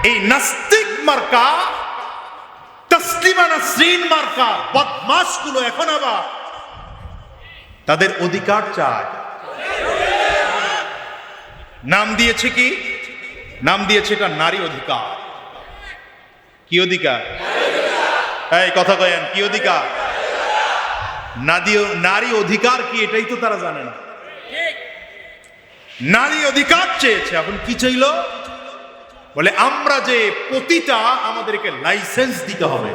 এই নাস্তিক মার্কা, তাসলিমা নাসরিন মার্কা বদমাশগুলো এখন আবার তাদের অধিকার চায়। নাম দিয়েছে কি? নাম দিয়েছে এটা নারী অধিকার। কি অধিকার? এই কথা কয়েন, কি অধিকার? নারী অধিকার কি এটাই তো তারা জানে না। নারী অধিকার চেয়েছে। এখন কি চাইলো? বলে আমরা যে পতিতা আমাদেরকে লাইসেন্স দিতে হবে।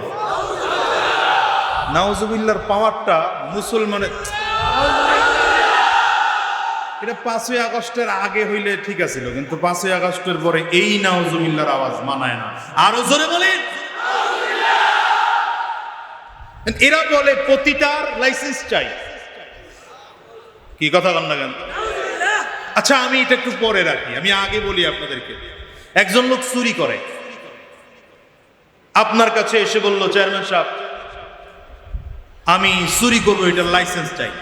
নাউজুবিল্লাহর পাওয়ারটা মুসলমানের, এটা 5ই আগস্টের আগে হইলে ঠিক আছিল, কিন্তু 5ই আগস্টের পরে এই নাউজুবিল্লাহর আওয়াজ মানায় না। আরো জোরে বলেন। এরা বলে পতিতার লাইসেন্স চাই। কি কথা বল না কেন? আচ্ছা আমি এটা একটু পরে রাখি, আমি আগে বলি আপনাদেরকে। একজন লোক চুরি করে, আপনার কাছে এসে বলল, চেয়ারম্যান সাহেব আমি চুরি করবো, এটার লাইসেন্স চাই।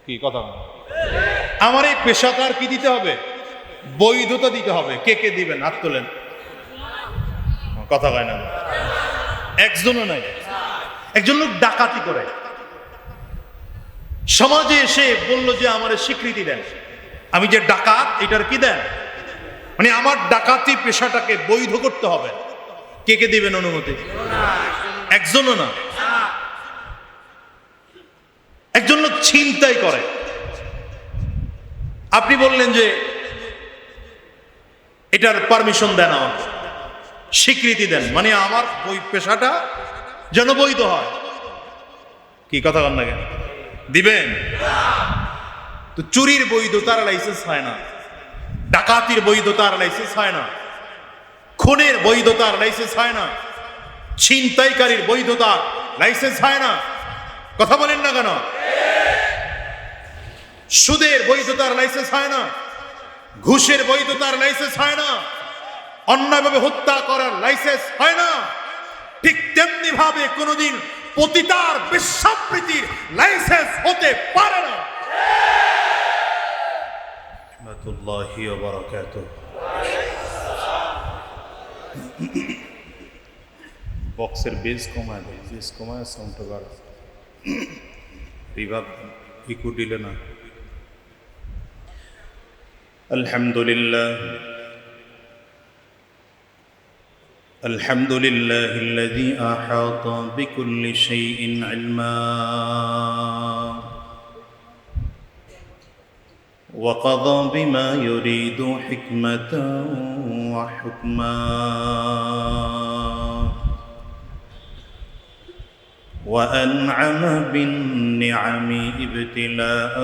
কি কথা? আমার এই পেশাদার কি দিতে হবে? বৈধতা দিতে হবে। কে কে দিবেন? হাত তোলেন। কথা কয় না, একজনও নাই। একজন লোক ডাকাতি করে, সমাজে এসে বলল যে আমার স্বীকৃতি দেন, আমি যে ডাকাত এটার কি দেন, মানে আমার ডাকাতি পেশাটাকে বৈধ করতে হবে। কে কে দিবেন অনুমতি? একজনও না। একজন লোক ছিনতাই করে, আপনি বললেন যে এটার পারমিশন দেন, আমার স্বীকৃতি দেন, মানে আমার ওই পেশাটা যেন বৈধ হয়। কি কথা বল না কেন? দিবেন? তো চুরির বৈধতার লাইসেন্স হয় না, ডাকাতির বৈধতার লাইসেন্স হয় না, খুনের বৈধতার লাইসেন্স হয় না, ছিনতাইকারীর বৈধতার লাইসেন্স হয় না। কথা বলেন না কেন? সুদের বৈধতার লাইসেন্স হয় না, ঘুষের বৈধতার লাইসেন্স হয় না, অন্যায়ভাবে হত্যা করার লাইসেন্স হয় না। ঠিক তেমনি ভাবে কোনদিন পতিতার বেশ্যাবৃত্তির লাইসেন্স হতে পারে না। রাহমাতুল্লাহি ওয়া বারাকাতুহু। বক্সের বেস কমায় দেয়, বেস কমায় সাউন্ডটা বাড়ায়, রিভার্ব ইকো দিলে না। আলহামদুলিল্লাহ, আলহামদুলিল্লাহিল্লাযী আহাতা বিকুল্লি শাইইন ইলমা ওয়া কাযা বিমা ইউরিদু হিকমাতান ওয়া হুকমা وأنعم بالنعم ابتلاء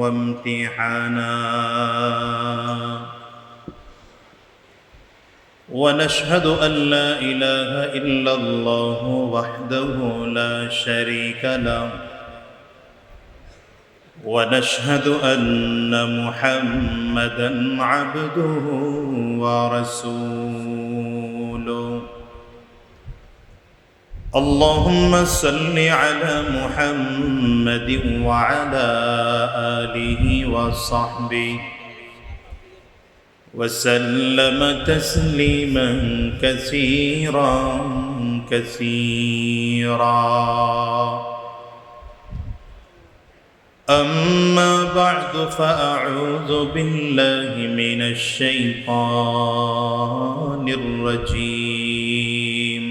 وامتحانا ونشهد أن لا إله إلا الله وحده لا شريك له ونشهد أن محمدا عبده ورسوله اللهم صل على محمد وعلى آله وصحبه وسلم تسليما كثيرا كثيرا أما بعد فأعوذ بالله من الشيطان الرجيم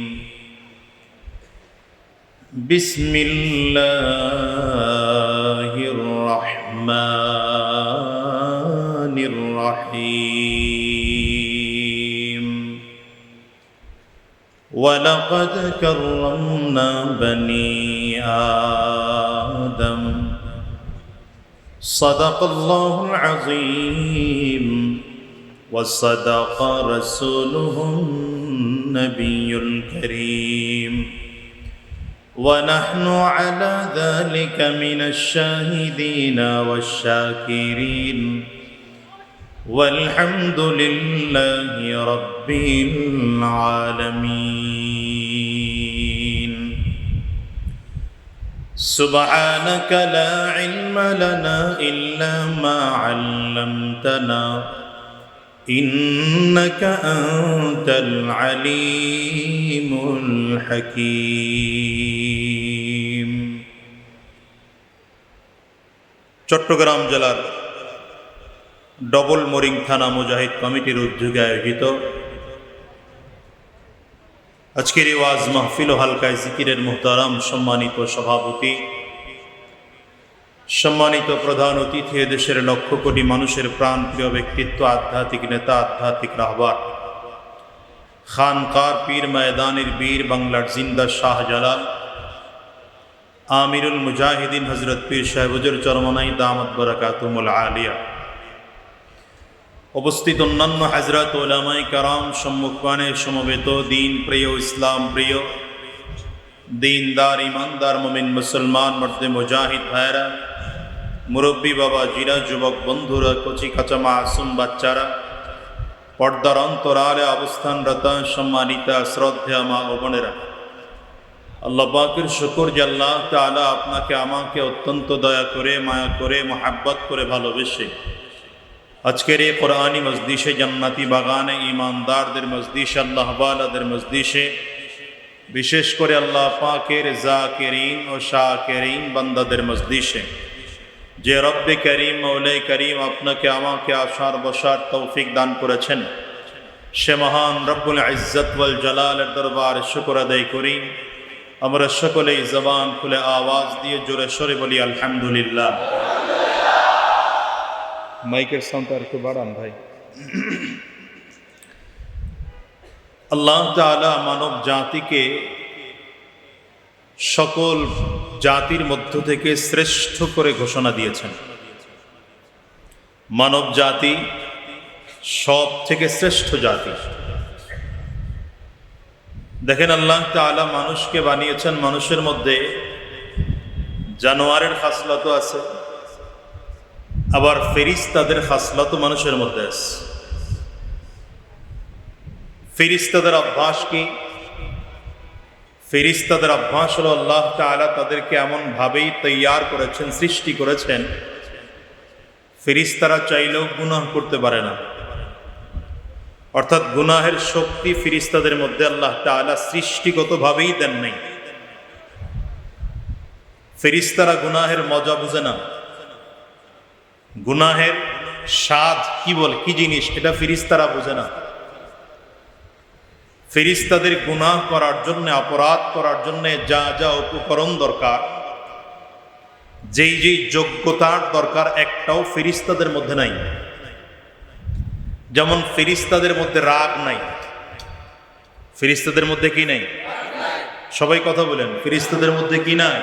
بسم الله الرحمن الرحيم ولقد كرمنا بني آدم صدق الله العظيم وصدق رسوله النبي الكريم ونحن على ذلك من الشاهدين والشاكرين والحمد لله رب العالمين سبحانك لا علم لنا إلا ما علمتنا ইন্নাকা আনতাল আলিমুল হাকীম। চট্টগ্রাম জেলার ডবল মোরিং থানা মুজাহিদ কমিটির উদ্যোগে আয়োজিত আজকের এই ওয়াজ মাহফিল ও হালকায় জিকিরের মুহতারাম সম্মানিত সভাপতি, সম্মানিত প্রধান অতিথি, দেশের লক্ষ কোটি মানুষের প্রাণপ্রিয় ব্যক্তিত্ব, আধ্যাত্মিক নেতা, আধ্যাত্মিক রাহবার, খানকার পীর, ময়দানের বীর, বাংলার জিন্দা শাহজালাল, আমিরুল মুজাহিদিন হজরত পীর সাহেব হুজুর চরমনাই দামত বরকাতুহুল আলিয়া, উপস্থিত অন্যান্য হযরত উলামায়ে কেরাম, সম্মুখপানে সমবেত দিন প্রিয়, ইসলাম প্রিয়, দিনদার, ইমানদার মুমিন মুসলমান মর্দে মুজাহিদ ভাইরা, মুরব্বী বাবা জিরা, যুবক বন্ধুরা, কচি কাঁচা মাসুম বাচ্চারা, পর্দার অন্তরালে অবস্থানরত সম্মানিতা শ্রদ্ধা মা ও বোনেরা, আল্লাহ পাকের শুকর যে আল্লাহ তাআলা আপনাকে আমাকে অত্যন্ত দয়া করে, মায়া করে, মোহাব্বত করে ভালোবেসে আজকের এই কোরআনী মজলিসে, জান্নাতি বাগানে, ইমানদারদের মজলিসে, আল্লাহ ওয়ালাদের মজলিসে, বিশেষ করে আল্লাহ পাকের জাকিরিন ও শাকিরিন বান্দাদের মজলিসে যে রব্বে করিম, মৌলাই করিম আপনাকে আমাকে আসার বসার তৌফিক দান করেছেন, সে মহান রব্বুল ইজ্জত ওয়াল জালালের দরবারে শুকর আদায় করি। আমরা সকলেই জবান খুলে আওয়াজ দিয়ে জোরে সরে বলি আলহামদুলিল্লাহ। মাইকের সাউন্ডটা একটু বাড়ান ভাই। আল্লাহ তাআলা মানব জাতিকে সকল জাতির মধ্য থেকে শ্রেষ্ঠ করে ঘোষণা দিয়েছেন। মানব জাতি সব থেকে শ্রেষ্ঠ জাতি। দেখেন, আল্লাহ তাআলা মানুষকে বানিয়েছেন, মানুষের মধ্যে জানোয়ারের খাসলত আছে, আবার ফেরেশতাদের খাসলত মানুষের মধ্যে আছে। ফেরেশতাদের অভ্যাস কি? ফেরেশতাদের অভ্যাস হলো আল্লাহ তাআলা তাদেরকে এমনভাবেই তৈয়ার করেছেন, সৃষ্টি করেছেন, ফেরেশতারা চাইলেও গুনাহ করতে পারে না। অর্থাৎ গুনাহের শক্তি ফেরেশতাদের মধ্যে আল্লাহ তাআলা সৃষ্টিগতভাবেই দেন নাই। ফেরেশতারা গুনাহের মজা বুঝে না, গুনাহের স্বাদ কি বলে, কি জিনিস, এটা ফেরেশতারা বুঝে না। ফেরেশতাদের গুনাহ করার জন্য, অপরাধ করার জন্য যা যা উপকরণ দরকার, যেই যেই যোগ্যতার দরকার, একটাও ফেরেশতাদের মধ্যে নাই। যেমন ফেরেশতাদের মধ্যে রাগ নাই। ফেরেশতাদের মধ্যে কি নাই? সবাই কথা বলেন, ফেরেশতাদের মধ্যে কি নাই?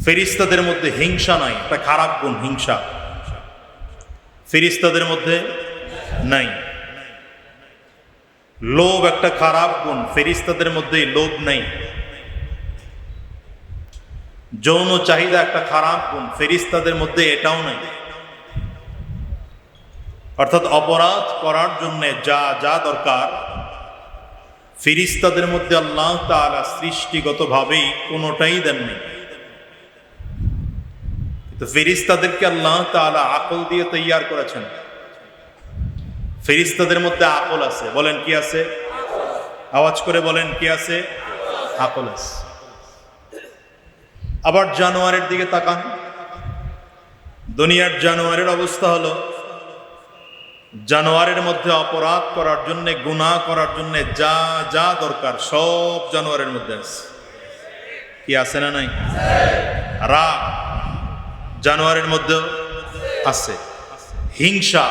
ফেরেশতাদের মধ্যে হিংসা নাই, একটা খারাপ গুণ হিংসা ফেরেশতাদের মধ্যে নাই। লোভ একটা খারাপ গুণ, ফেরেশতাদের মধ্যে লোভ নাই। যৌন চাহিদা একটা খারাপ গুণ, ফেরেশতাদের মধ্যে এটাও নাই। অর্থাৎ অপরাধ করার জন্য যা যা দরকার, ফেরেশতাদের মধ্যে আল্লাহ তাআলা সৃষ্টিগতভাবেই কোনোটাই দেননি। তো ফেরেশতাদেরকে আল্লাহ তাআলা আকল দিয়ে তৈয়ার করেছেন। ফেরেশতাদের মধ্যে আকল আছে, বলেন কি আছে? আওয়াজ করে বলেন কি আছে? আকল আছে। আবার জানোয়ারের দিকে তাকান, দুনিয়ার জানোয়ারের অবস্থা হলো, জানোয়ারের মধ্যে অপরাধ করার জন্য, গুনাহ করার জন্য যা যা দরকার সব জানোয়ারের মধ্যে আছে। কি আছে না নাই? রাগ জানোয়ারের মধ্যে আছে, হিংসা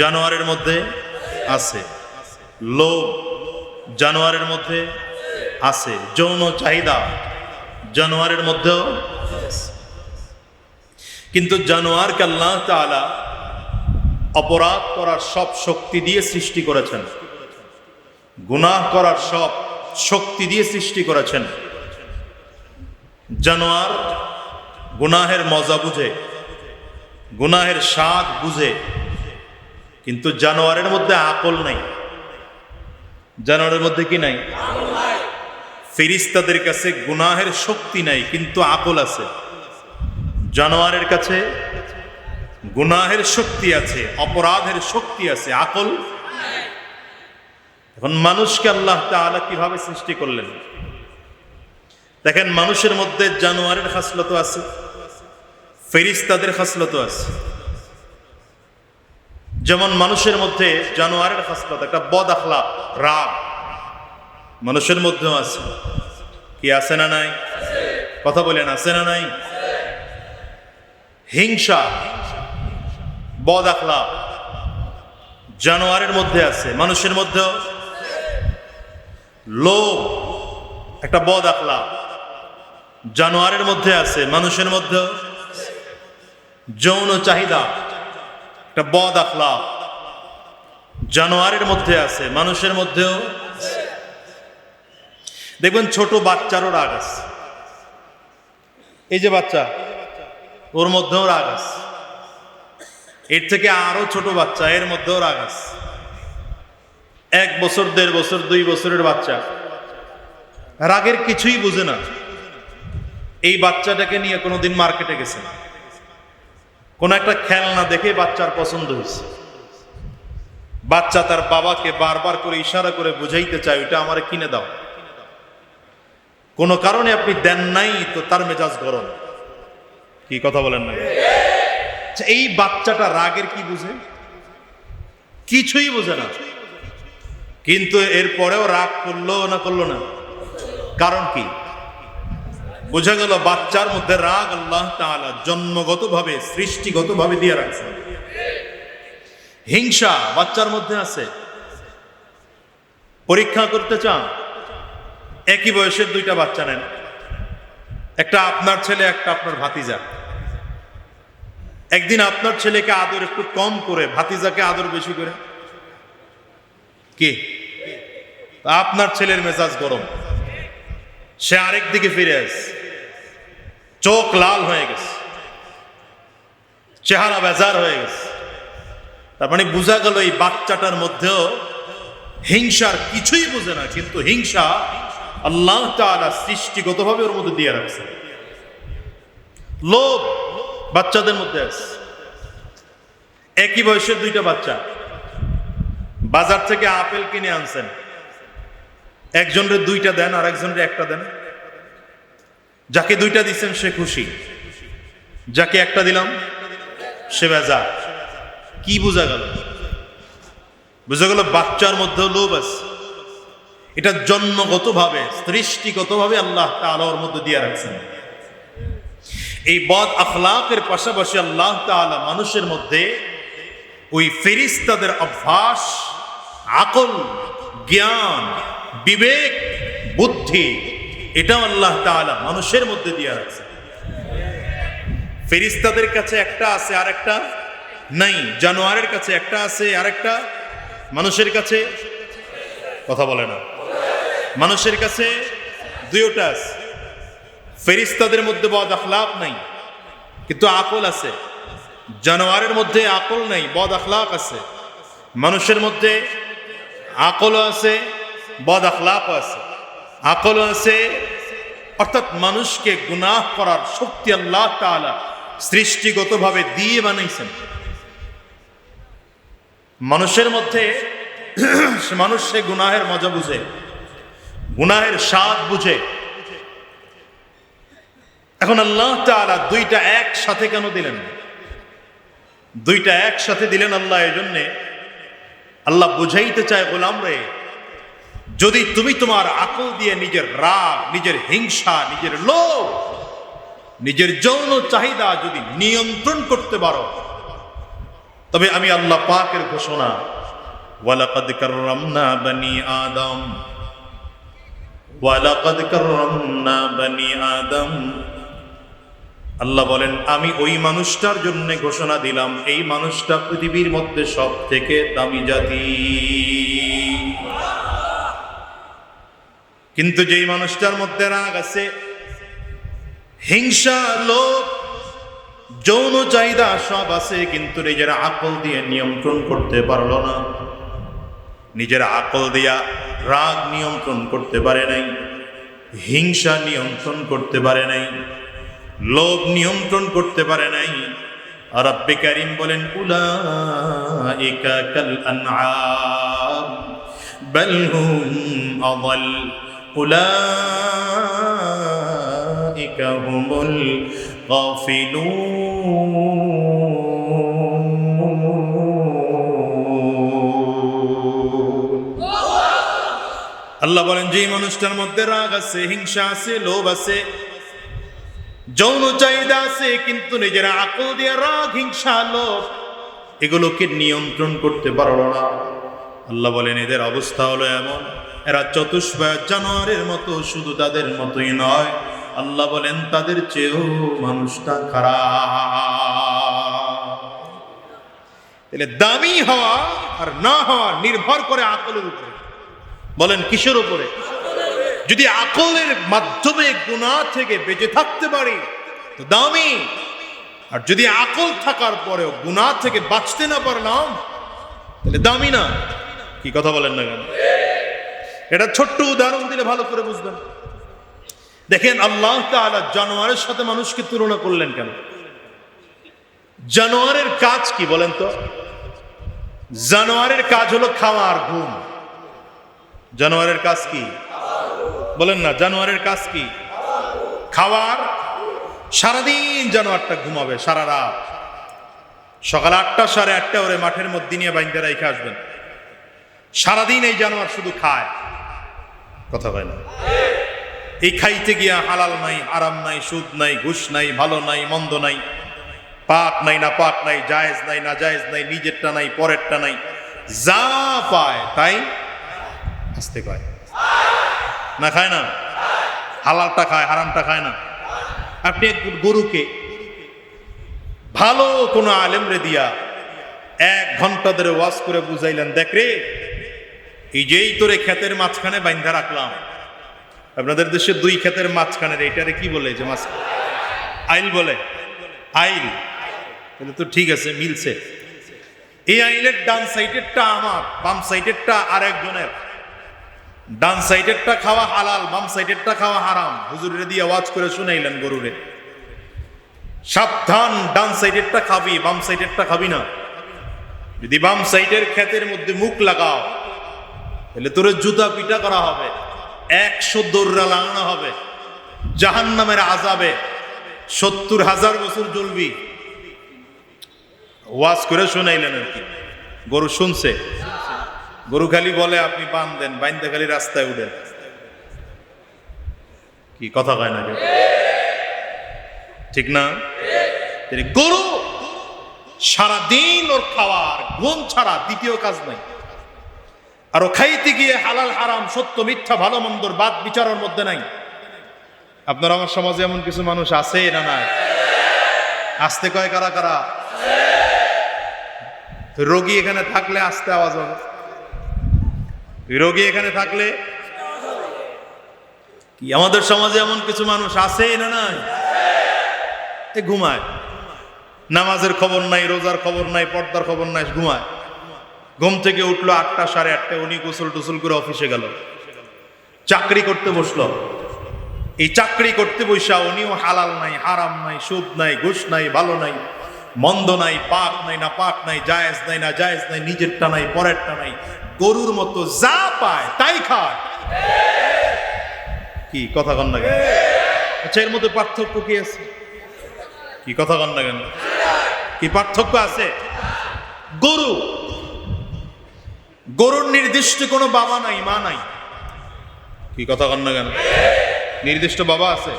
জানোয়ারের মধ্যে আছে, লোভ জানোয়ারের মধ্যে আছে, যৌন চাহিদা জানোয়ারের মধ্যেও আছে। কিন্তু জানোয়ারকে আল্লাহ তাআলা অপরাধ করার সব শক্তি দিয়ে সৃষ্টি করেছেন, গুনাহ করার সব শক্তি দিয়ে সৃষ্টি করেছেন। জানোয়ার গুনাহের মজা বুঝে, গুনাহের স্বাদ বুঝে, কিন্তু জানোয়ারের মধ্যে আকল নাই। জানোয়ারের মধ্যে কি নাই? ফেরেশতাদের কাছে গুনাহের শক্তি নাই, কিন্তু আকল আছে। জানোয়ারের কাছে গুনাহের শক্তি আছে, অপরাধের শক্তি আছে, আকল। এখন মানুষকে আল্লাহ তাআলা কিভাবে সৃষ্টি করলেন? দেখেন, মানুষের মধ্যে জানোয়ারের খাসলত আছে, ফেরেশতাদের খাসলত আছে। যেমন মানুষের মধ্যে জানোয়ারের খাসলত, একটা বদ আখলাক, রাগ মানুষের মধ্যেও আছে। কি আছে না নাই? কথা বলেন, আছে না নাই? হিংসা, বদ আখলাক জানোয়ারের মধ্যে আছে, মানুষের মধ্যেও। লোভ একটা বদ আখলাক, জানোয়ারের মধ্যে আছে, মানুষের মধ্যেও। যৌন চাহিদা একটা বদ আখলাক, জানোয়ারের মধ্যে আছে, মানুষের মধ্যেও। দেখবেন ছোট বাচ্চারও রাগ আছে। এই যে বাচ্চা, ওর মধ্যেও রাগ আছে। এর থেকে আরো ছোট বাচ্চা, এর মধ্যেও রাগ আছে। 1 বছর, 1.5 বছর, 2 বছরের বাচ্চা রাগের কিছুই বুঝে না। এই বাচ্চাটাকে নিয়ে কোনোদিন মার্কেটে গেছে, কোন একটা খেলনা দেখে বাচ্চার পছন্দ হয়েছে। বাচ্চা তার বাবাকে বারবার করে ইশারা করে বুঝাইতে চায়, ওইটা আমারে কিনে দাও। কোনো কারণে আপনি দেন নাই তো তার মেজাজ গরম। কি কথা বলেন না? এই বাচ্চাটা রাগের কি বুঝে? কিছুই বুঝে না। কিন্তু এরপরেও রাগ করলো না, করলো না? কারণ কি? বোঝা গেল বাচ্চার মধ্যে রাগ আল্লাহ তাআলা জন্মগতভাবে, সৃষ্টিগতভাবে দিয়ে রাখছেন। হিংসা বাচ্চার মধ্যে আছে। পরীক্ষা করতে চান? একই বয়সের 2টা বাচ্চা নেন, একটা আপনার ছেলে, একটা আপনার ভাতিজা। একদিন আপনার ছেলেকে আদর একটু কম করে, ভাতিজাকে আদর বেশি করে। কি? আপনার ছেলের মেজাজ গরম, সে আরেক দিকে ফিরে আসে, চোখ লাল হয়ে গেছে, চেহারা বেজার হয়ে গেছে। তার মানে বোঝা গেল এই বাচ্চাটার মধ্যেও হিংসার কিছুই বোঝে না, কিন্তু হিংসা আল্লাহ তাআলা সৃষ্টিগতভাবে ওর মধ্যে দিয়ে রাখছে। লোভ বাচ্চাদের মধ্যে আছে। একই বয়সের 2টা বাচ্চা বাজার থেকে আপেল কিনে আনছেন, একজনরে 2টা দেন আর একজনরে 1টা দেন। যাকে 2টা দিচ্ছেন সে খুশি, যাকে 1টা দিলাম সে বেজার। কি বোঝা গেল? বোঝা গেল বাচ্চার মধ্যে লোভ আছে। এটা জন্মগতভাবে, সৃষ্টিগতভাবে আল্লাহ তাআলা ওর মধ্যে দিয়ে রাখছেন। এই বদ আখলাকের পাশাপাশি আল্লাহ তাআলা মানুষের মধ্যে ওই ফেরেশতাদের অভ্যাস, আকল, জ্ঞান, বিবেক, বুদ্ধি, এটাও আল্লাহ তাআলা মানুষের মধ্যে দিয়ে রাখছেন। ফেরেশতাদের কাছে একটা আছে আর একটা নাই, জানোয়ারের কাছে একটা আছে আর একটা মানুষের কাছে। কথা বলে না? মানুষের কাছে 2টা আছে। ফেরেশতাদের মধ্যে বদ আখলাক নাই, কিন্তু আকল আছে। জানোয়ারের মধ্যে আকল নাই, বদ আখলাক আছে। মানুষের মধ্যে আকলও আছে, বদ আখলাকও আছে। আকলও আছে, অর্থাৎ মানুষকে গুনাহ করার শক্তি আল্লাহ তাআলা সৃষ্টিগতভাবে দিয়ে বানাইছেন। মানুষের মধ্যে মানুষ সে গুনাহের মজা বুঝে, গুনাহের স্বাদ বুঝে। এখন আল্লাহ তাআলা 2টা একসাথে কেন দিলেন? 2টা একসাথে দিলেন আল্লাহ এই জন্যে, আল্লাহ বুঝাইতে চায়, গোলাম রে, যদি তুমি তোমার আকল দিয়ে নিজের রাগ, নিজের হিংসা, নিজের লোভ, নিজের যৌন চাহিদা যদি নিয়ন্ত্রণ করতে পারো, তবে আমি আল্লাহ পাকের ঘোষণা, ওয়ালাকাদ কাররামনা বনি আদম, ওয়ালাকাদ কাররামনা বনি আদম। আল্লাহ বলেন, আমি ওই মানুষটার জন্য ঘোষণা দিলাম, এই মানুষটা পৃথিবীর মধ্যে সব থেকে দামি জাতি। কিন্তু যেই মানুষটার মধ্যে রাগ আছে, হিংসা, লোভ, যৌন চাহিদা সব আছে, কিন্তু নিজের আকল দিয়ে নিয়ন্ত্রণ করতে পারলো না। নিজের আকল দিয়া রাগ নিয়ন্ত্রণ করতে পারে নাই, হিংসা নিয়ন্ত্রণ করতে পারে নাই, লোভ নিয়ন্ত্রণ করতে পারে নাই, রব্বে কারীম বলেন উলাইকা কাল আনআম বাল হুম আযাল উলাইকা হুমুল গাফিলুন। আল্লাহ বলেন যে মানুষটার মধ্যে রাগ আছে, হিংসা আছে, লোভ আছে, যৌন চাহিদা আছে, কিন্তু নিজের আকল দিয়ে রাগ, হিংসা, লোভ এগুলোকে নিয়ন্ত্রণ করতে পারলো না, আল্লাহ বলেন এদের অবস্থা হলো এমন, এরা চতুষ্পদ জানোয়ারের মতো, শুধু তাদের মতোই নয়, আল্লাহ বলেন তাদের চেয়েও মানুষটা খারাপ। তাহলে দামি হওয়া আর না হওয়া নির্ভর করে আকলের উপরে। বলেন কিসের উপরে? যদি আকলের মাধ্যমে গুনাহ থেকে বেঁচে থাকতে পারি তো দামি, আর যদি আকল থাকার পরেও গুনাহ থেকে বাঁচতে না পারলাম তাহলে দামি না। কি কথা বলেন না কেন? এটা ছোট্ট উদাহরণ দিলে ভালো করে বুঝবেন। দেখেন আল্লাহ তাআলা জানোয়ারের সাথে মানুষকে তুলনা করলেন কেন? জানোয়ারের কাজ কি বলেন তো? জানোয়ারের কাজ হলো খাওয়া আর ঘুম। জানোয়ারের কাজ কি বলেন না? জানোয়ারের কাজ কি? খাওয়ার। সারাদিন জানোয়ারটা ঘুমাবে, সারা রাত, সকাল 8টা 8:30 ওরে মাঠের মধ্যে নিয়ে বাইন্দা রাইখে আসবেন। সারাদিন এই জানোয়ার শুধু খায়, কথা হয় না? এই খাইতে গিয়া হালাল নাই, আরাম নাই, সুদ নাই, ঘুষ নাই, ভালো নাই, মন্দ নাই, পাক নাই, না পাক নাই, জায়েজ নাই, না জায়েজ নাই, নিজেরটা নাই, পরেরটা নাই, যা পায় তাই আস্তে খায়। না খায় না? হালালটা খায়, হারামটা খায় না। আপনি গরুকে ভালো কোনো আলেম রে দিয়া 1 ঘন্টা ধরে ওয়াজ করে বুঝাইলেন, দেখ রে এই যেই তোরে ক্ষেতের মাঝখানে বাইন্ধা রাখলাম, আপনাদের দেশে 2 ক্ষেতের মাঝখানে এইটারে কি বলে? যে মাছ আইল বলে, আইল। তাহলে তো ঠিক আছে, মিলছে। এই আইলের ডান সাইডেরটা আমার, বাম সাইডেরটা আর একজনের। ডান সাইডেরটা খাওয়া হালাল, বাম সাইডেরটা খাওয়া হারাম। হুজুরে দিয়ে আওয়াজ করে শুনাইলেন গরুরে, সাবধান, ডান সাইডেরটা খাবি, বাম সাইডেরটা খাবি না। যদি বাম সাইডের ক্ষেতের মধ্যে মুখ লাগাও তাহলে তোর জুতা পিটা করা হবে, 100 দৌড়া লাগানো হবে, জাহান্নামের আযাবে 70,000 বছর জ্বলবি। ওয়াজ করে শুনাইলেন আর কি। গরু শুনছে। গরু খালি বলে আপনি বাঁধেন, বাইন্দা খালি রাস্তায় উঠেন। কি কথা কয় না? ঠিক না? গরু সারাদিন ওর খাওয়ার ঘুম ছাড়া দ্বিতীয় কাজ নাই। আর ও খাইতে গিয়ে হালাল হারাম, সত্য মিথ্যা, ভালো মন্দর বাদ বিচারের মধ্যে নাই। আপনার আমার সমাজে এমন কিছু মানুষ আছে না নাই? আসতে কয় কারা কারা? রোগী এখানে থাকলে আসতে আওয়াজ হবে। রোগী এখানে থাকলে কি আমাদের সমাজে এমন কিছু মানুষ আছে না নাই? ঘুমায়, নামাজের খবর নাই, রোজার খবর নাই, পর্দার খবর নাই, ঘুমায়। ঘুম থেকে উঠলো 8টা 8:30, উনি গোসল টোসল করে অফিসে গেল, চাকরি করতে বসলো। এই চাকরি করতে বসা উনিও হালাল নাই, হারাম নাই, সুদ নাই, ঘুষ নাই, ভালো নাই, মন্দ নাই, পাক নাই, না পাক নাই, জায়েজ নাই, না জায়েজ নাই, নিজেরটা নাই, পরেরটা নাই, গরুর মতো যা পায় তাই খায়। কি কথা কন না কেন? আচ্ছা, এর মধ্যে পার্থক্য কি আছে? কি কথা কন না কেন? কি পার্থক্য আছে? গরুর নির্দিষ্ট কোনো বাবা নাই, মা নাই। কি কথা কন না কেন? নির্দিষ্ট বাবা আছে?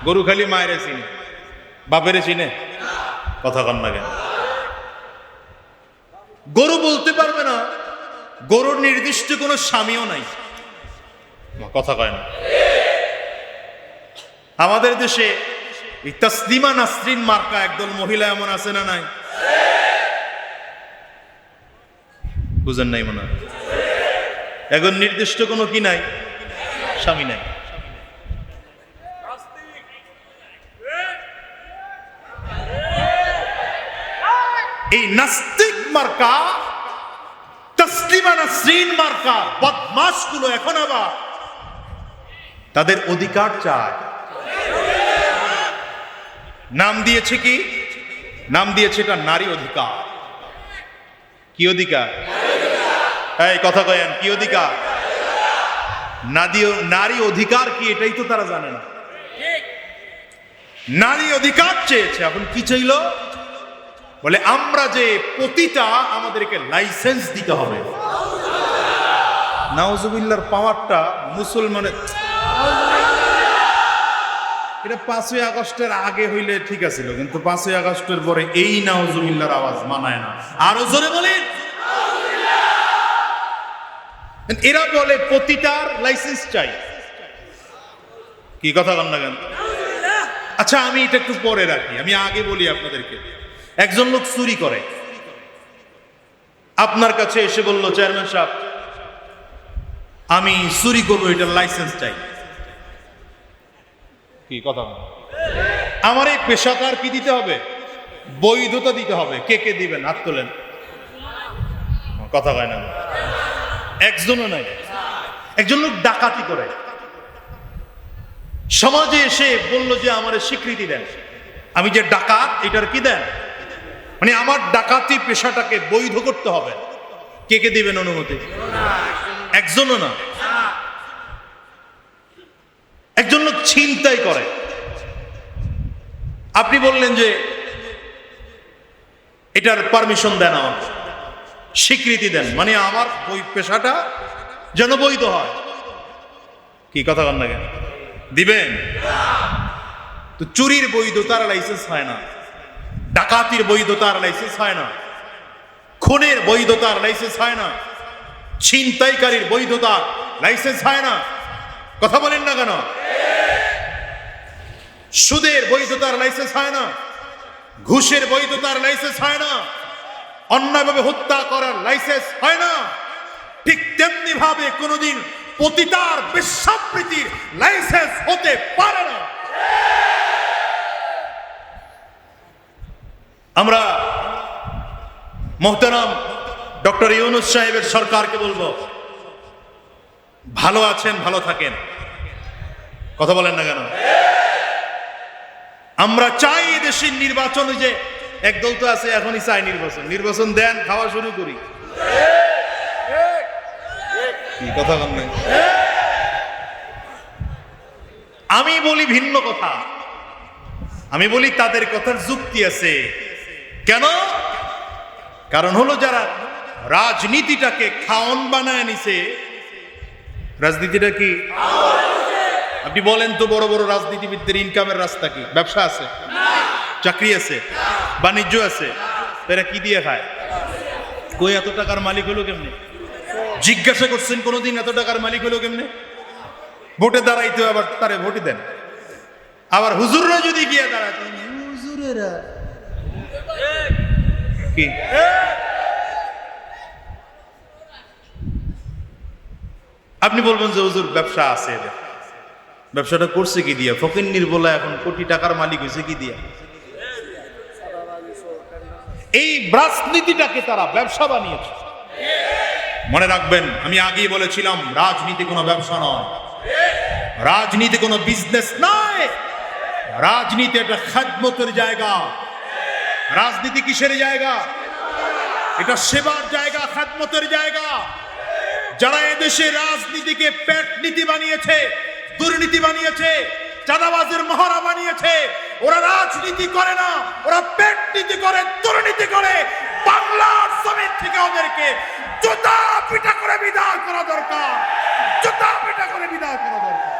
গরু খালি মায়ের চিনে, বাপের চিনে? কথা কন না কেন? গরু বলতে পারবে না গরুর নির্দিষ্ট কোনো স্বামীও নাই। কথা কয় না? আমাদের দেশে এই তাসলিমা নাসরিন মার্কা একদল মহিলা এমন আছে না নাই? বুঝেন নাই মনে হয়? এখন নির্দিষ্ট কোনো কি নাই, স্বামী নাই। এই নাস্তিক মার্কা, তাসলিমা নাসরিন মার্কা বদমাশগুলো এখন আবার তাদের অধিকার চায়। নাম দিয়েছে কি? নাম দিয়েছে এটা নারী অধিকার। কি অধিকার? এই কথা কয়েন, কি অধিকার? নারী অধিকার কি এটাই তো তারা জানে না। নারী অধিকার চেয়েছে, এখন কি চাইল? বলে আমরা যে পতিতা আমাদেরকে লাইসেন্স দিতে হবে। নাউজুবিল্লাহর পাওয়ারটা মুসলমানের, এটা 5ই আগস্টের আগে হইলে ঠিক আছিল, কিন্তু 5ই আগস্টের পরে এই নাউজুবিল্লাহর আওয়াজ মানায় না। আরো জোরে বলেন। এরা বলে পতিতার লাইসেন্স চাই। কি কথা বল না কেন? আচ্ছা আমি এটা একটু পরে রাখি, আমি আগে বলি আপনাদেরকে। একজন লোক চুরি করে, আপনার কাছে এসে বলল, চেয়ারম্যান সাহেব আমি চুরি করবো, এটার লাইসেন্স চাই। কি কথা? আমার এই পেশাকার কি দিতে হবে? বৈধতা দিতে হবে। কে কে দিবেন? হাত তোলেন। কথা কয় না, একজনও নাই। একজন লোক ডাকাতি করে, সমাজে এসে বলল যে আমার স্বীকৃতি দেন, আমি যে ডাকাত এটার কি দেন, মানে আমার ডাকাতি পেশাটাকে বৈধ করতে হবে। কে কে দিবেন অনুমতি? একজনও না। একজন লোক ছিনতাই করে, আপনি বললেন যে এটার পারমিশন দেন, আমার স্বীকৃতি দেন, মানে আমার ওই পেশাটা যেন বৈধ হয়। কি কথা বল না কেন? দিবেন? তো চুরির বৈধতার লাইসেন্স হয় না, ডাকাতির বৈধতার লাইসেন্স হয় না, খুনের বৈধতার লাইসেন্স হয় না, ছিনতাইকারীর বৈধতার লাইসেন্স হয় না। কথা বলেন না কেন? সুদের বৈধতার লাইসেন্স হয় না, ঘুষের বৈধতার লাইসেন্স হয় না, অন্যায়ভাবে হত্যা করার লাইসেন্স হয় না। ঠিক তেমনি ভাবে কোনোদিন পতিতার বেশ্যাবৃত্তির লাইসেন্স হতে পারে না। আমরা মোহতারাম ডক্টর ইউনূস সাহেবের সরকারকে বলবো, ভালো আছেন, ভালো থাকেন। কথা বলেন না কেন? আমরা চাই দেশের নির্বাচন, যে একদল তো আছে এখনই চাই নির্বাচন দেন, খাওয়া শুরু করি। কি কথা বলেন না? আমি বলি ভিন্ন কথা, আমি বলি তাদের কথার যুক্তি আছে। কেন? কারণ হলো যারা রাজনীতিটাকে খাওন বানায় নিছে, রাজনীতিটা কি? আপনি বলেন তো, বড় বড় রাজনীতিবিদদের ইনকামের রাস্তা কি? ব্যবসা আছে, চাকরি আছে, বাণিজ্য আছে, তারা কি দিয়ে খায়? কই এত টাকার মালিক হলো কেমনে? জিজ্ঞাসা করছেন কোনোদিন এত টাকার মালিক হলো কেমনে? ভোটে দাঁড়াইতে আবার তারে ভোটে দেন, আবার হুজুররা যদি গিয়ে দাঁড়ায়, হুজুরেরা কি আপনি বলবেন যে হুজুর ব্যবসা আছে, ব্যবসাটা করছে কি দিয়া? ফকিন্নির বলা এখন কোটি টাকার মালিক হয়েছে কি দিয়া? এই রাজনীতিটাকে তারা ব্যবসা বানিয়েছে। মনে রাখবেন, আমি আগেই বলেছিলাম, রাজনীতি কোনো ব্যবসা নয়, রাজনীতি কোনো বিজনেস নয়, রাজনীতি একটা খেদমতের জায়গা। রাজনীতি কিসের জায়গা? এটা সেবার জায়গা, খেদমতের জায়গা। যারা এদেশে রাজনীতিকে পেট নীতি বানিয়েছে, দুর্নীতি বানিয়েছে, চাঁদাবাজের মহড়া বানিয়েছে, ওরা রাজনীতি করে না, ওরা পেট নীতি করে, দুর্নীতি করে। বাংলার জমিন থেকে ওদেরকে জুতা পিটা করে বিদায় করা দরকার, জুতা পিটা করে বিদায় করা দরকার।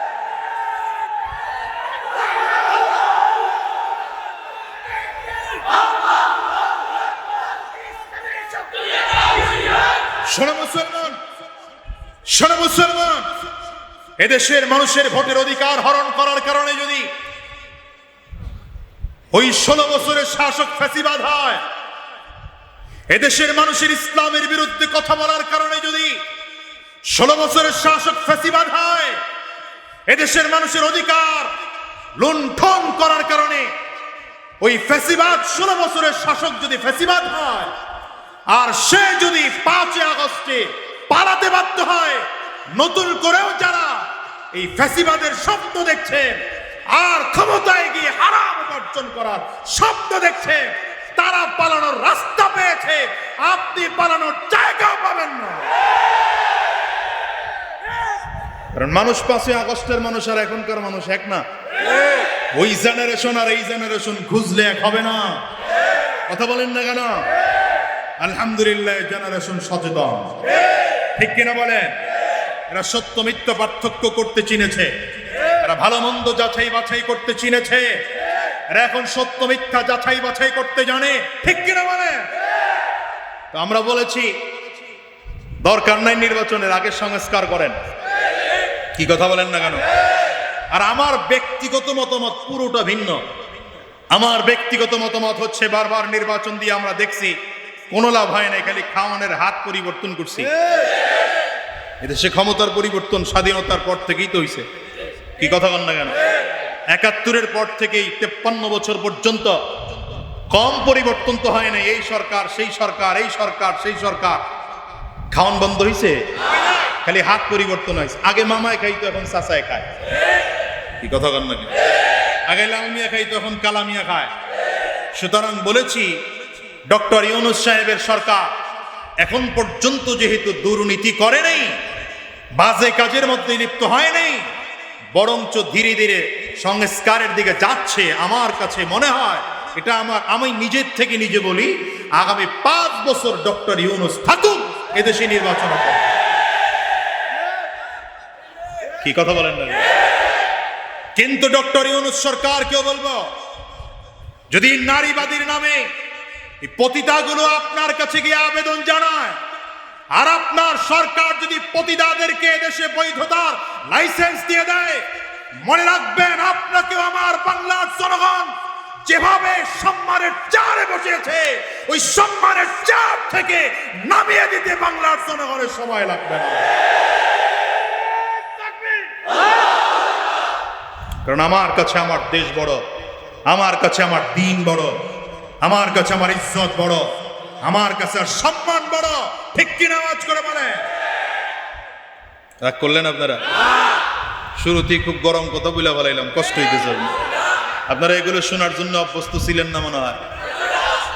শোনো মুসলমান, শোনো মুসলমান, এদেশের মানুষের ভোটের অধিকার হরণ করার কারণে যদি ওই 16 বছরের শাসক ফ্যাসিবাদ হয়, এদেশের মানুষের ইসলামের বিরুদ্ধে কথা বলার কারণে যদি 16 বছরের শাসক ফ্যাসিবাদ হয়, এদেশের মানুষের অধিকার লুণ্ঠন করার কারণে ওই ফ্যাসিবাদ 16 বছরের শাসক যদি ফ্যাসিবাদ হয়, আর সে যদি 5 আগস্টে পালাতে বাধ্য হয়, নতুন করেও যারা এই ফ্যাসিবাদের স্বপ্ন দেখছেন আর ক্ষমতায় গিয়ে হারাম উপার্জন করার স্বপ্ন দেখছেন, তারা পালানোর রাস্তা পেয়েছে, আপনি পালানোর জায়গাও পাবেন না। কারণ মানুষ 5ই আগস্টের মানুষ আর এখনকার মানুষ এক না। ওই জেনারেশন আর এই জেনারেশন খুঁজলে এক হবে না। কথা বলেন না কেন? আলহামদুলিল্লাহ জেনারেশন সচেতন, ঠিক কিনা বলেন? এরা সত্য মিথ্যা পার্থক্য করতে চিনেছে, এরা ভালো মন্দ যাচাই বাছাই করতে চিনেছে, এরা এখন সত্য মিথ্যা যাচাই বাছাই করতে জানে, ঠিক কিনা বলেন? তো আমরা বলেছি দরকার নাই নির্বাচনের আগে সংস্কার করেন। কি কথা বলেন না কেন? আর আমার ব্যক্তিগত মতামত পুরোটা ভিন্ন। আমার ব্যক্তিগত মতামত হচ্ছে বারবার নির্বাচন দিয়ে আমরা দেখছি কোনো লাভ হয় নাই, খালি খাওয়ানোর হাত পরিবর্তন করছি। এদেশে ক্ষমতার পরিবর্তন স্বাধীনতার পর থেকেই তো হইছে। কি কথা বলেন না কেন? ৭১-এর পর থেকেই ৫৩ বছর পর্যন্ত কম পরিবর্তন তো হয় নাই। এই সরকার সেই সরকার, এই সরকার সেই সরকার, খাওয়ান বন্ধ হইছে, খালি হাত পরিবর্তন হয়েছে। আগে মামায় খাইতো, এখন চাচায় খায়। কি কথা বলেন না? আগে লালমিয়া খাইতো, এখন কালামিয়া খায়। সুতরাং বলেছি ডক্টর ইউনূস সাহেবের সরকার এখন পর্যন্ত যেহেতু দুর্নীতি করে নেই, বাজে কাজের মধ্যে লিপ্ত হয় নাই, বরঞ্চ ধীরে ধীরে সংস্কারের দিকে যাচ্ছে, আমার কাছে মনে হয় এটা আমি নিজের থেকে নিজে বলি, আগামী 5 বছর ডক্টর ইউনূস থাকুক, এদেশে নির্বাচন হবে। কি কথা বলেন না? কিন্তু ডক্টর ইউনূস সরকারকেও বলবো, যদি নারীবাদীর নামে এই পতিতাগুলো আপনার কাছে গিয়ে আবেদন জানায়, আর আপনার সরকার যদি পতিতাদেরকে দেশে বৈধতার লাইসেন্স দিয়ে দেয়, মনে রাখবেন আপনাকেও আমার বাংলার জনগণ যেভাবে সম্মানের চারে বসেছে, ওই সম্মানের চার থেকে নামিয়ে দিতে বাংলার জনগণের সময় লাগবে না। কারণ আমার কাছে আমার দেশ বড়, আমার কাছে আমার দিন বড়, আমার কাছে আমার ইজ্জত বড়, আমার কাছে আর সম্মান বড়। ঠিক কিনা? আওয়াজ করে বলে। রাগ করলেন আপনারা? শুরুতেই খুব গরম কথা বলে বলাইলাম, কষ্ট হইতেছে। আপনারা এগুলো শোনার জন্য অভ্যস্ত ছিলেন না মনে হয়।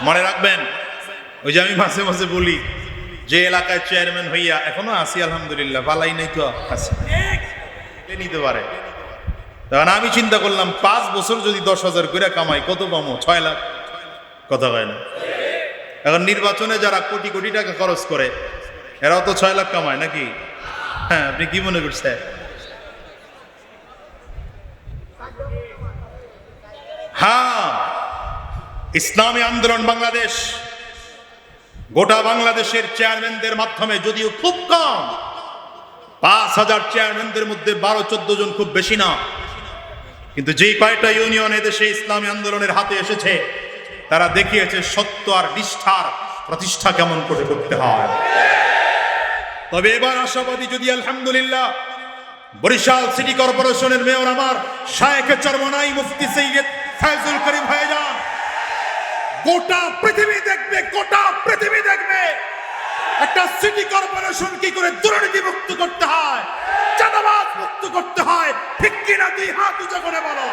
মনে রাখবেন, ওই যে আমি মাঝে মাঝে বলি, যে এলাকায় চেয়ারম্যান হইয়া এখনো আছি আলহামদুলিল্লাহ, বালাই নাই তো আছে, নিতে পারে। তখন আমি চিন্তা করলাম 5 বছর যদি 10,000 করে কামাই, কত পাবো? 6 লাখ। কথা হয় না? এখন নির্বাচনে যারা কোটি কোটি টাকা খরচ করে, এরাও তো 6 লাখ কামায় নাকি? হ্যাঁ, আপনি কি মনে করছেন? হ্যাঁ, ইসলামী আন্দোলন বাংলাদেশ গোটা বাংলাদেশের চেয়ারম্যানদের মাধ্যমে, যদিও খুব কম, 5,000 চেয়ারম্যানদের মধ্যে 12-14 জন, খুব বেশি না, কিন্তু যে কয়টা ইউনিয়ন এদেশে ইসলামী আন্দোলনের হাতে এসেছে, তারা দেখিয়েছে সত্য আর নিষ্ঠার প্রতিষ্ঠা কেমন করে করতে হয়। তবে এবার আশাবাদী, যদি আলহামদুলিল্লাহ বরিশাল সিটি কর্পোরেশনের মেয়র আমার শায়েখে চরমনাই মুফতি সৈয়দ ফয়জুল করিম হয়ে যান, গোটা পৃথিবী দেখবে, গোটা পৃথিবী দেখবে একটা সিটি কর্পোরেশন কি করে দুর্নীতি মুক্ত করতে হয়, চাঁদাবাজ মুক্ত করতে হয়। ঠিক কিনা? 2 হাত উঁচু করে বলো।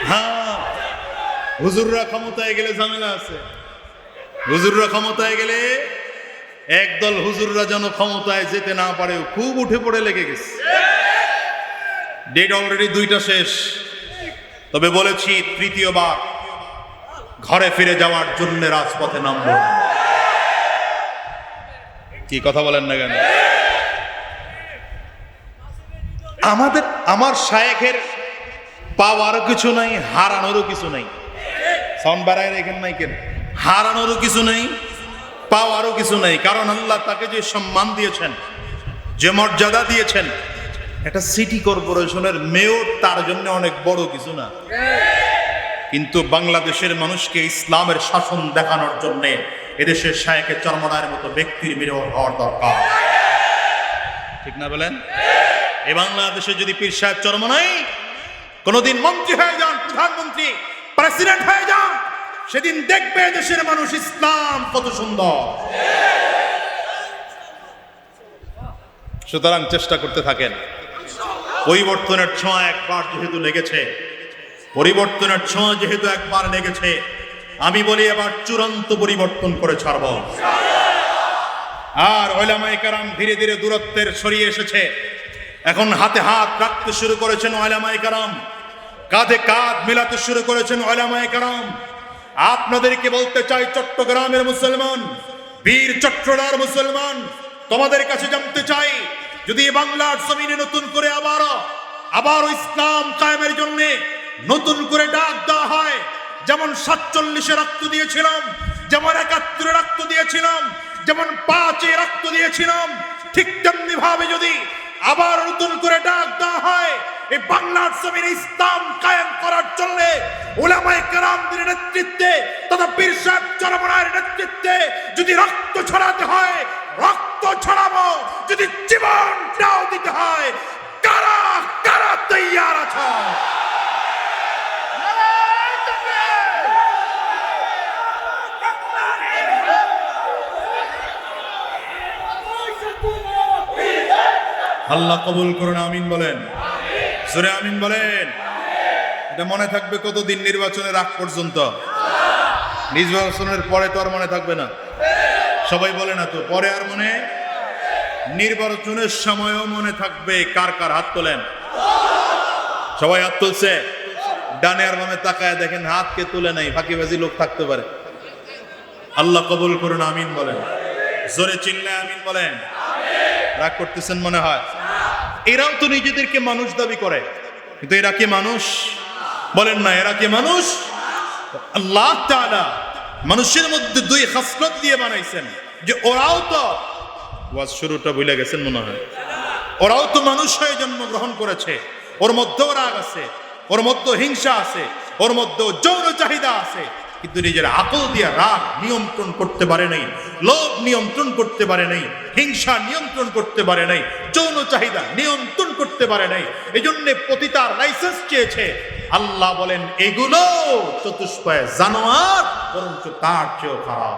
হ্যাঁ, হুজুররা ক্ষমতায় গেলে ঝামেলা আছে। হুজুররা ক্ষমতায় গেলে একদল হুজুররা যেন ক্ষমতায় যেতে না পারে, খুব উঠে পড়ে লেগে গেছে। ডেট অলরেডি 2টা শেষ। তবে বলেছি, 3য়-বার ঘরে ফিরে যাওয়ার জন্য রাজপথে নামব। কি কথা বলেন না কেন? আমার শায়েখের পাওয়ারও কিছু নাই, হারানোরও কিছু নাই। সাউন্ড বাড়ায় রেখেন নাই কেন? হারানোরও কিছু নেই, পাওয়ারও কিছু নেই। কারণ আল্লাহ তাকে যে সম্মান দিয়েছেন, যে মর্যাদা দিয়েছেন, একটা সিটি কর্পোরেশনের মেয়র তার জন্য অনেক বড় কিছু না। কিন্তু বাংলাদেশের মানুষকে ইসলামের শাসন দেখানোর জন্য এদেশের শায়েখে চরমনায়ের মতো ব্যক্তির মেয়র হওয়ার দরকার। ঠিক না বলেন? এই বাংলাদেশে যদি পীর সাহেব চরমনাই কোনদিন মন্ত্রী হয়ে যান, প্রধানমন্ত্রী, প্রেসিডেন্ট হয়ে যান, সেদিন দেখবে দেশের মানুষ ইসলাম কত সুন্দর। সুতরাং চেষ্টা করতে থাকেন। পরিবর্তনের ছোঁয়া একবার যেহেতু লেগেছে, পরিবর্তনের ছোঁয়া যেহেতু একবার লেগেছে, আমি বলি এবার চূড়ান্ত পরিবর্তন করে ছাড়ব। আর উলামায়ে কেরাম ধীরে ধীরে দূরত্বের সরিয়ে এসেছে। এখন হাতে হাত রাখতে শুরু করেছেন উলামায়ে কেরাম, কাঁধে কাঁধ মিলাতে শুরু করেছেন উলামায়ে কেরাম। আপনাদেরকে বলতে চাই, চট্টগ্রামের মুসলমান, বীর চট্টগ্রামের মুসলমান, তোমাদের কাছে জানতে চাই, যদি বাংলার জমিনে নতুন করে আবারও ইসলাম কায়েমের জন্য নতুন করে ডাক দেওয়া হয়, যেমন 47-এ রক্ত দিয়েছিলাম, যেমন 71-এ রক্ত দিয়েছিলাম, যেমন 5-এ রক্ত দিয়েছিলাম, ঠিক তেমনি ভাবে যদি আবার নতুন করে ডাক দেওয়া হয় এই বাংলার জমিনে ইসলাম কায়েম করার জন্য উলামায়ে কেরামদের নেতৃত্বে তথা পীর সাহেব চরমনায়ের নেতৃত্বে যদি রক্ত ছড়াতে হয়, রক্ত ছড়াবো। যদি জীবনটাও দিতে হয়, কারা কারা তৈয়ার আছে? আল্লাহ কবুল করুন, আমিন বলেন, জোরে আমিন বলেন। এটা মনে থাকবে কতদিন? নির্বাচনের আগ পর্যন্ত। নির্বাচনের পরে তো আর মনে থাকবে না। সবাই বলে না তো, পরে আর মনে, নির্বাচনের সময়ও মনে থাকবে। কার কার হাত তোলেন? সবাই হাত তুলছে। ডানে আর বামে তাকায় দেখেন, হাতকে তুলে নাই, ফাঁকিবাজি লোক থাকতে পারে। আল্লাহ কবুল করুন, আমিন বলেন, জোরে চিল্লায় আমিন বলেন। রাগ করতেছেন মনে হয়। এরাও তো নিজেদেরকে মানুষ দাবি করে, কিন্তু এরা কি মানুষ? বলেন না, এরা কি মানুষ? আল্লাহ তাআলা মানুষের মধ্যে দুই খাসলত দিয়ে বানাইছেন, যে ওরাও তো, ওয়াজ শুরুটা ভুলে গেছেন মনে হয়, ওরাও তো মানুষ হয়ে জন্মগ্রহণ করেছে। ওর মধ্যেও রাগ আছে, ওর মধ্যে হিংসা আছে, ওর মধ্যে যৌন চাহিদা আছে, কিন্তু নিজের আকল দিয়ে রাগ নিয়ন্ত্রণ করতে পারে নাই, লোভ নিয়ন্ত্রণ করতে পারে নাই, হিংসা নিয়ন্ত্রণ করতে পারে নাই, যৌন চাহিদা নিয়ন্ত্রণ করতে পারে নাই। এই জন্য পতিতার লাইসেন্স চেয়েছে। আল্লাহ বলেন, এগুলো চতুষ্পয় জানোয়ার, বরঞ্চ তার চেয়েও খারাপ।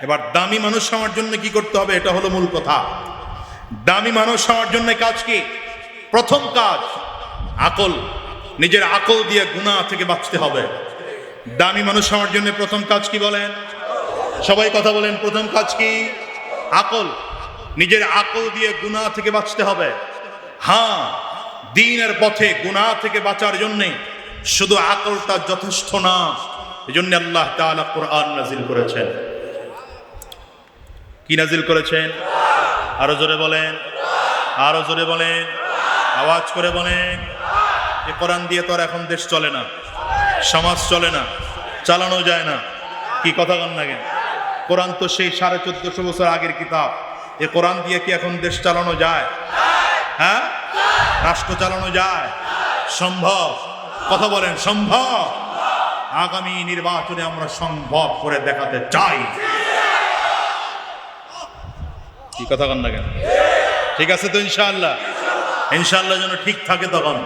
এবার দামি মানুষ হওয়ার জন্য কি করতে হবে? এটা হলো মূল কথা। দামি মানুষ হওয়ার জন্য কাজ কি? প্রথম কাজ আকল। নিজের আকল দিয়ে গুনাহ থেকে বাঁচতে হবে। দামি মানুষ হওয়ার জন্য প্রথম কাজ কি বলেন? সবাই কথা বলেন, প্রথম কাজ কি? আকল। নিজের আকল দিয়ে গুনাহ থেকে বাঁচতে হবে। হ্যাঁ, দ্বীনের পথে গুনাহ থেকে বাঁচার জন্য শুধু আকলটা যথেষ্ট না। এজন্য আল্লাহ তাআলা কোরআন নাজিল করেছেন। কি নাজিল করেছেন? আরো জোরে বলেন, আরো জোরে বলেন, আওয়াজ করে বলেন। এই কোরআন দিয়ে তো আর এখন দেশ চলে না, সমাজ চলে না, চালানো যায় না। কি কথা বলেন না কেন? কোরআন তো সেই 1450 বছর আগের কিতাব। এ কোরআন দিয়ে কি এখন দেশ চালানো যায়? হ্যাঁ, রাষ্ট্র চালানো যায়? সম্ভব? কথা বলেন, সম্ভব? আগামী নির্বাচনে আমরা সম্ভব করে দেখাতে চাই। কি কথা বলেন না কেন? ঠিক আছে তো ইনশাআল্লাহ? ইনশাআল্লাহ যেন ঠিক থাকে, তখন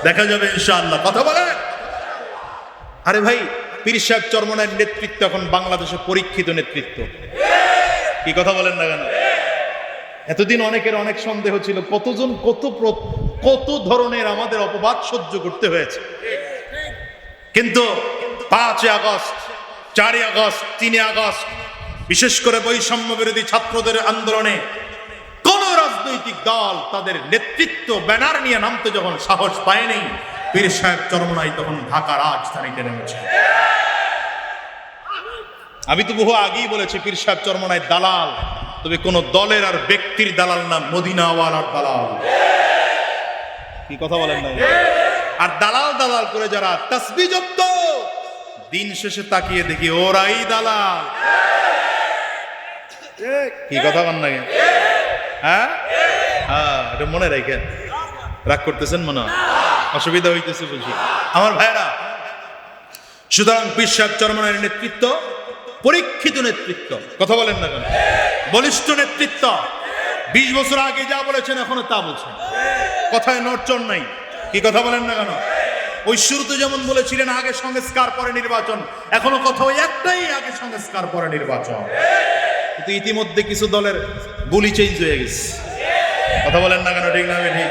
দেখা যাবে ইনশাআল্লাহ। কথা বলেন। আরে ভাই, পীর সাহেব চরমনায়ের নেতৃত্ব এখন বাংলাদেশে পরীক্ষিত নেতৃত্ব। কি কথা বলেন না কেন? এতদিন অনেকের অনেক সন্দেহ ছিল, কতজন কত ধরনের আমাদের অপবাদ সহ্য করতে হয়েছে। কিন্তু 5 আগস্ট, 4 আগস্ট, 3 আগস্ট, বিশেষ করে বৈষম্য বিরোধী ছাত্রদের আন্দোলনে কোন রাজনৈতিক দল তাদের নেতৃত্ব ব্যানার নিয়ে নামতে যখন সাহস পায়নি, পীর সাহেব চরমনাই তখন ঢাকা রাজধানীতে নেমেছে। আমি তো বহু আগেই বলেছি, পীর সাহেব চরমনাই দালাল, তবে কোন দলের আর ব্যক্তির দালাল না, মদিনাওয়ালার দালাল। কি কথা বলেন না? আর দালাল দালাল করে যারা তাসবিহ জপ্ত, দিন শেষে তাকিয়ে দেখি ওরাই দালাল। কি কথা বলেন না? হ্যাঁ, এটা মনে রাখেন। রাগ করতেছেন মনে হয়, অসুবিধা হইতেছে বুঝি আমার ভাইরা। সুতরাং পীর সাহেব চরমনায়ের নেতৃত্ব পরীক্ষিত নেতৃত্ব। কথা বলেন না কেন? বলিষ্ঠ নেতৃত্ব। 20 বছর আগে যা বলেছেন এখনো তা বলছেন, কথায় নড়চড় নাই। কি কথা বলেন না কেন? ওই শুরুতে যেমন বলেছিলেন আগে সংস্কার পরে নির্বাচন, এখনো কথা ওই একটাই, আগে সংস্কার পরে নির্বাচন। কিন্তু ইতিমধ্যে কিছু দলের বলি চেঞ্জ হয়ে গেছে। কথা বলেন না কেন, ঠিক না ঠিক?